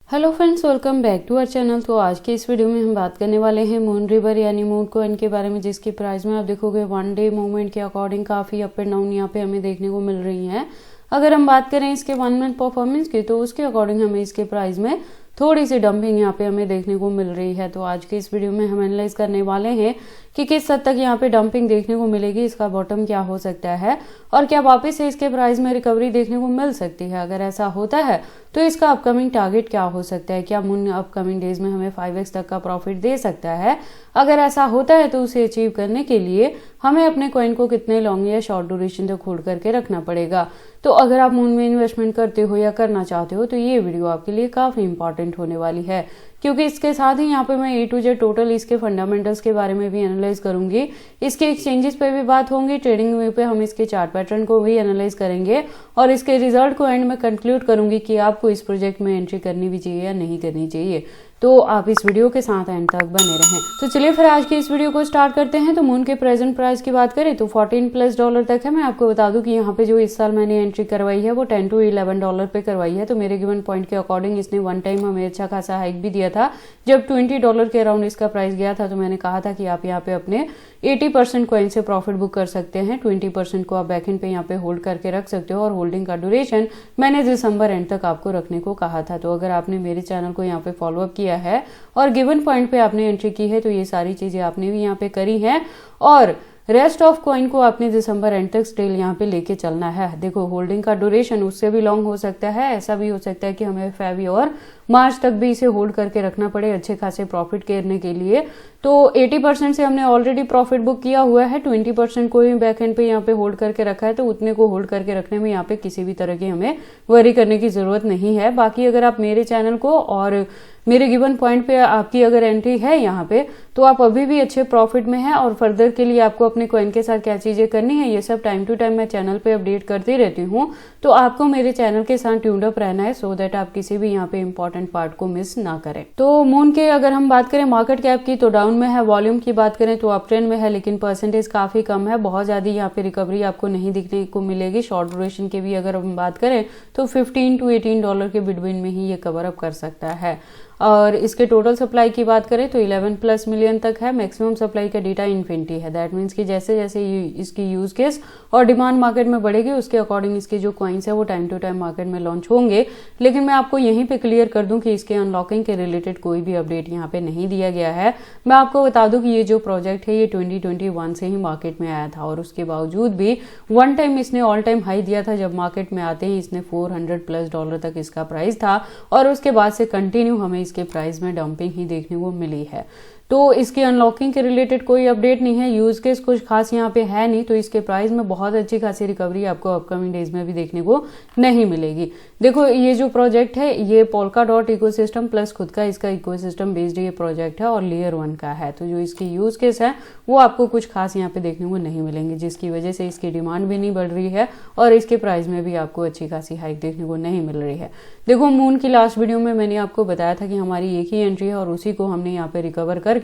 Hello friends, welcome back to our channel. तो आज के इस वीडियो में हम बात करने वाले हैं मून रिवर यानी मून कॉइन के बारे में, जिसकी प्राइस में आप देखोगे वन डे मूवमेंट के अकॉर्डिंग काफ़ी अप एंड डाउन यहाँ पे हमें देखने को मिल रही है। अगर हम बात करें इसके 1 मंथ परफॉर्मेंस की, तो उसके अकॉर्डिंग हमें इसके प्राइस में थोड़ी सी डंपिंग यहाँ पे हमें देखने को मिल रही है। तो आज के इस वीडियो में हम एनालाइज करने वाले हैं कि किस हद तक यहाँ पे डंपिंग देखने को मिलेगी, इसका बॉटम क्या हो सकता है और क्या वापस से इसके प्राइस में रिकवरी देखने को मिल सकती है। अगर ऐसा होता है तो इसका अपकमिंग टारगेट क्या हो सकता है, क्या मून अपकमिंग डेज में हमें 5x तक का प्रॉफिट दे सकता है। अगर ऐसा होता है तो उसे अचीव करने के लिए हमें अपने कॉइन को कितने लॉन्ग या शॉर्ट ड्यूरेशन तक होल्ड करके रखना पड़ेगा। तो अगर आप मून में इन्वेस्टमेंट करते हो या करना चाहते हो तो ये वीडियो आपके लिए काफी इंपॉर्टेंट होने वाली है, क्योंकि इसके साथ ही यहाँ पे मैं A to Z टोटल इसके फंडामेंटल्स के बारे में भी एनालाइज करूंगी, इसके एक्सचेंजेस पे भी बात होंगी, ट्रेडिंग व्यू पे हम इसके चार्ट पैटर्न को भी एनालाइज करेंगे और इसके रिजल्ट को एंड में कंक्लूड करूंगी कि आपको इस प्रोजेक्ट में एंट्री करनी भी चाहिए या नहीं करनी चाहिए। तो आप इस वीडियो के साथ एंड तक बने रहें। तो चलिए फिर आज की इस वीडियो को स्टार्ट करते हैं। तो मून के प्रेजेंट प्राइस की बात करें तो $14+ तक है। मैं आपको बता दूं कि यहाँ पे जो इस साल मैंने एंट्री करवाई है वो $10 to $11 पे करवाई है। तो मेरे गिवन पॉइंट के अकॉर्डिंग इसने वन टाइम हमें अच्छा खासा हाइक भी दिया था। जब $20 के अराउंड इसका प्राइस गया था तो मैंने कहा था कि आप यहाँ पे अपने 80% कॉइन से प्रॉफिट बुक कर सकते हैं, 20% को आप बैकएंड पे यहाँ पे होल्ड करके रख सकते हो और होल्डिंग का ड्यूरेशन मैंने दिसंबर एंड तक आपको रखने को कहा था। तो अगर आपने मेरे चैनल को यहाँ पे फॉलो अप किया है और गिवन पॉइंट पे आपने एंट्री की है तो ये सारी चीजें आपने भी यहाँ पे करी है और रेस्ट ऑफ कॉइन को आपने दिसंबर एंड तक स्टिल यहाँ पे लेके चलना है। देखो होल्डिंग का ड्यूरेशन उससे भी लॉन्ग हो सकता है, ऐसा भी हो सकता है कि हमें फेब्रुअरी और मार्च तक भी इसे होल्ड करके रखना पड़े अच्छे खासे प्रॉफिट करने के लिए। तो 80% से हमने ऑलरेडी प्रॉफिट बुक किया हुआ है, 20% को ही बैक एंड पे यहाँ पे होल्ड करके रखा है। तो उतने को होल्ड करके रखने में यहाँ पे किसी भी तरह की हमें वरी करने की जरूरत नहीं है। बाकी अगर आप मेरे चैनल को और मेरे गिवन पॉइंट पे आपकी अगर एंट्री है यहाँ पे तो आप अभी भी अच्छे प्रॉफिट में है और फर्दर के लिए आपको अपने कॉइन के साथ क्या चीजें करनी है ये सब टाइम टू टाइम मैं चैनल पे अपडेट करती रहती हूँ। तो आपको मेरे चैनल के साथ ट्यून्ड अप रहना है सो दैट आप किसी भी यहाँ पे इंपॉर्टेंट पार्ट को मिस ना करें। तो मून के अगर हम बात करें मार्केट कैप की तो डाउन में है, वॉल्यूम की बात करें तो अप ट्रेंड में है, लेकिन परसेंटेज काफी कम है, बहुत ज्यादा यहाँ पे रिकवरी आपको नहीं दिखने को मिलेगी। शॉर्ट ड्यूरेशन की भी अगर हम बात करें तो $15 to $18 के बिटवीन में ही ये कवर अप कर सकता है। और इसके टोटल सप्लाई की बात करें तो 11+ मिलियन तक है। मैक्सिमम सप्लाई का डेटा इन्फिनिटी है। दैट मीन्स कि जैसे जैसे इसकी यूज केस और डिमांड मार्केट में बढ़ेगी उसके अकॉर्डिंग इसके जो कॉइन्स है वो टाइम टू टाइम मार्केट में लॉन्च होंगे। लेकिन मैं आपको यहीं पे क्लियर कर दूं कि इसके अनलॉकिंग के रिलेटेड कोई भी अपडेट यहाँ पे नहीं दिया गया है। मैं आपको बता दूं कि ये जो प्रोजेक्ट है ये 2021 से ही मार्केट में आया था और उसके बावजूद भी वन टाइम इसने ऑल टाइम हाई दिया था। जब मार्केट में आते ही इसने $400+ तक इसका प्राइस था और उसके बाद से कंटिन्यू हमें इसके प्राइस में डंपिंग ही देखने को मिली है। तो इसके अनलॉकिंग के रिलेटेड कोई अपडेट नहीं है, यूज केस कुछ खास यहाँ पे है नहीं। तो इसके प्राइस में बहुत अच्छी खासी रिकवरी आपको अपकमिंग डेज में भी देखने को नहीं मिलेगी। देखो ये जो प्रोजेक्ट है ये पोल्काडॉट इकोसिस्टम प्लस खुद का इसका इकोसिस्टम बेस्ड ये प्रोजेक्ट है और लेयर 1 का है। तो जो इसकी यूज केस है वो आपको कुछ खास यहाँ पे देखने को नहीं मिलेंगे, जिसकी वजह से इसकी डिमांड भी नहीं बढ़ रही है और इसके प्राइस में भी आपको अच्छी खासी हाइक देखने को नहीं मिल रही है। देखो मून की लास्ट वीडियो में मैंने आपको बताया था कि हमारी एक ही एंट्री है और उसी को हमने यहाँ पे रिकवर करके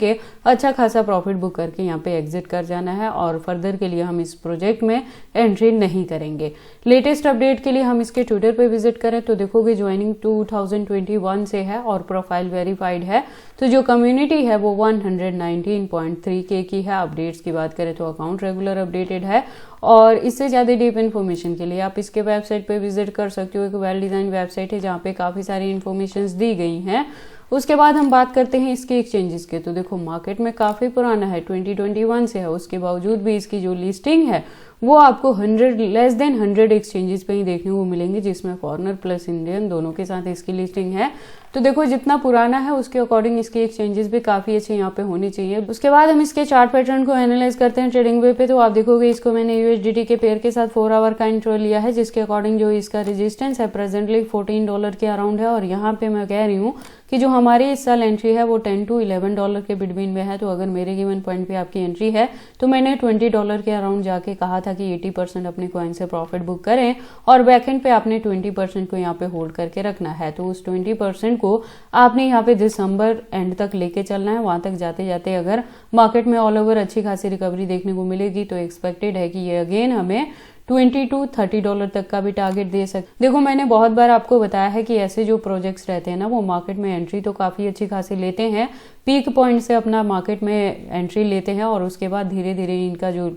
अच्छा खासा प्रॉफिट बुक करके यहाँ पे एग्जिट कर जाना है और फर्दर के लिए हम इस प्रोजेक्ट में एंट्री नहीं करेंगे। लेटेस्ट अपडेट के लिए हम इसके ट्विटर पे विजिट करें तो देखोगे ज्वाइनिंग 2021 से है और प्रोफाइल वेरीफाइड है। तो जो कम्युनिटी है वो 119.3K की है। अपडेट्स की बात करें तो अकाउंट रेगुलर अपडेटेड है और इससे ज्यादा डीप इन्फॉर्मेशन के लिए आप इसके वेबसाइट पे विजिट कर सकते हो। एक वेल डिजाइन वेबसाइट है जहाँ पे काफी सारी इन्फॉर्मेशन दी गई हैं। उसके बाद हम बात करते हैं इसके एक्सचेंजेस के। तो देखो मार्केट में काफी पुराना है, 2021 से है, उसके बावजूद भी इसकी जो लिस्टिंग है वो आपको 100 एक्सचेंजेस पे ही देखने को मिलेंगे, जिसमें फॉरेनर प्लस इंडियन दोनों के साथ इसकी लिस्टिंग है। तो देखो जितना पुराना है उसके अकॉर्डिंग इसके एक्सचेंजेस भी काफी अच्छे यहाँ पे होने चाहिए। उसके बाद हम इसके चार्ट पैटर्न को एनालाइज करते हैं ट्रेडिंग वे पे। तो आप देखोगे इसको मैंने USDT के पेयर के साथ 4 आवर का इंट्रो लिया है, जिसके अकॉर्डिंग जो इसका रेजिस्टेंस है प्रेजेंटली $14 के अराउंड है और यहाँ पे मैं कह रही हूँ कि जो हमारी इस साल एंट्री है वो $10 to $11 के बिटवीन में है। तो अगर मेरे गिवन पॉइंट पे आपकी एंट्री है तो मैंने $20 के अराउंड जाके कहा था कि 80% अपने कॉइन से प्रॉफिट बुक करें और बैकएंड पे आपने 20% को यहाँ पे होल्ड करके रखना है। तो उस 20% को आपने यहाँ पे दिसंबर एंड तक लेके चलना है। वहां तक जाते जाते अगर मार्केट में ऑल ओवर अच्छी खासी रिकवरी देखने को मिलेगी तो एक्सपेक्टेड है कि ये अगेन हमें $20 to $30 तक का भी टारगेट दे सकते। देखो मैंने बहुत बार आपको बताया है कि ऐसे जो प्रोजेक्ट्स रहते हैं ना वो मार्केट में एंट्री तो काफी अच्छी खासी लेते हैं, पीक पॉइंट से अपना मार्केट में एंट्री लेते हैं और उसके बाद धीरे धीरे इनका जो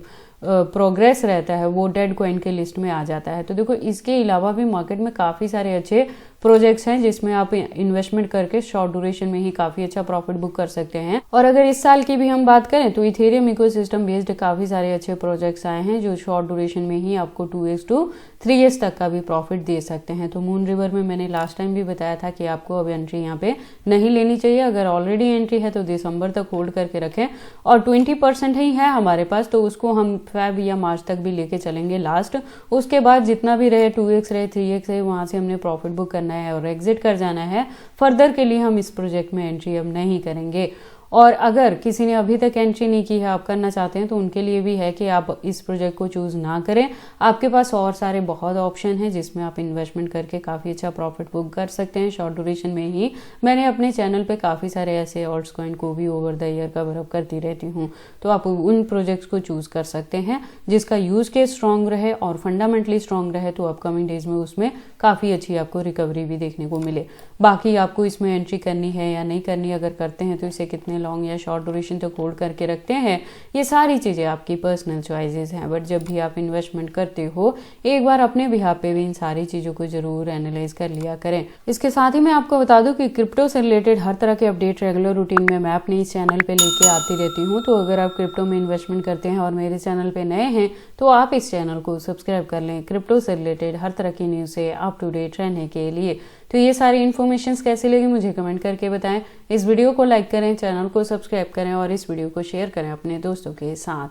प्रोग्रेस रहता है वो डेड कॉइन के लिस्ट में आ जाता है। तो देखो इसके अलावा भी मार्केट में काफी सारे अच्छे प्रोजेक्ट्स हैं जिसमें आप इन्वेस्टमेंट करके शॉर्ट ड्यूरेशन में ही काफी अच्छा प्रॉफिट बुक कर सकते हैं। और अगर इस साल की भी हम बात करें तो इथेरियम इकोसिस्टम बेस्ड काफी सारे अच्छे प्रोजेक्ट्स आए हैं जो शॉर्ट ड्यूरेशन में ही आपको 2x to 3x तक का भी प्रॉफिट दे सकते हैं। तो मून रिवर में मैंने लास्ट टाइम भी बताया था कि आपको अब एंट्री यहाँ पे नहीं लेनी चाहिए। अगर ऑलरेडी एंट्री है तो दिसंबर तक होल्ड करके रखें और 20% ही है हमारे पास तो उसको हम फेब या मार्च तक भी लेके चलेंगे लास्ट। उसके बाद जितना भी रहे 2x रहे 3x रहे वहां से हमने प्रॉफिट बुक करना है और एग्जिट कर जाना है। फर्दर के लिए हम इस प्रोजेक्ट में एंट्री अब नहीं करेंगे। और अगर किसी ने अभी तक एंट्री नहीं की है, आप करना चाहते हैं तो उनके लिए भी है कि आप इस प्रोजेक्ट को चूज ना करें। आपके पास और सारे बहुत ऑप्शन हैं जिसमें आप इन्वेस्टमेंट करके काफी अच्छा प्रॉफिट बुक कर सकते हैं शॉर्ट ड्यूरेशन में ही। मैंने अपने चैनल पे काफी सारे ऐसे ऑल्ट्स कॉइन को भी over the year cover up करती रहती हूँ। तो आप उन प्रोजेक्ट्स को चूज कर सकते हैं जिसका यूज केस स्ट्रांग रहे और फंडामेंटली स्ट्रांग रहे तो अपकमिंग डेज में उसमें काफी अच्छी आपको रिकवरी भी देखने को मिले। बाकी आपको इसमें एंट्री करनी है या नहीं करनी, अगर करते हैं तो इसे कितने लॉन्ग या शॉर्ट ड्यूरेशन तक होल्ड करके रखते हैं, ये सारी चीजें आपकी पर्सनल चॉइसेस हैं। बट जब भी आप इन्वेस्टमेंट करते हो एक बार अपने बिहाफ पे भी इन सारी चीजों को जरूर एनालाइज कर लिया करें। इसके साथ ही मैं आपको बता दूं कि क्रिप्टो से रिलेटेड हर तरह के अपडेट रेगुलर रूटीन में मैं अपने इस चैनल पे लेके आती रहती हूँ। तो अगर आप क्रिप्टो में इन्वेस्टमेंट करते हैं और मेरे चैनल पे नए हैं तो आप इस चैनल को सब्सक्राइब कर लें क्रिप्टो से रिलेटेड हर तरह की न्यूज से अप टू डेट रहने के लिए। तो ये सारी इन्फॉर्मेशन कैसी लगी मुझे कमेंट करके बताएं। इस वीडियो को लाइक करें, चैनल को सब्सक्राइब करें और इस वीडियो को शेयर करें अपने दोस्तों के साथ।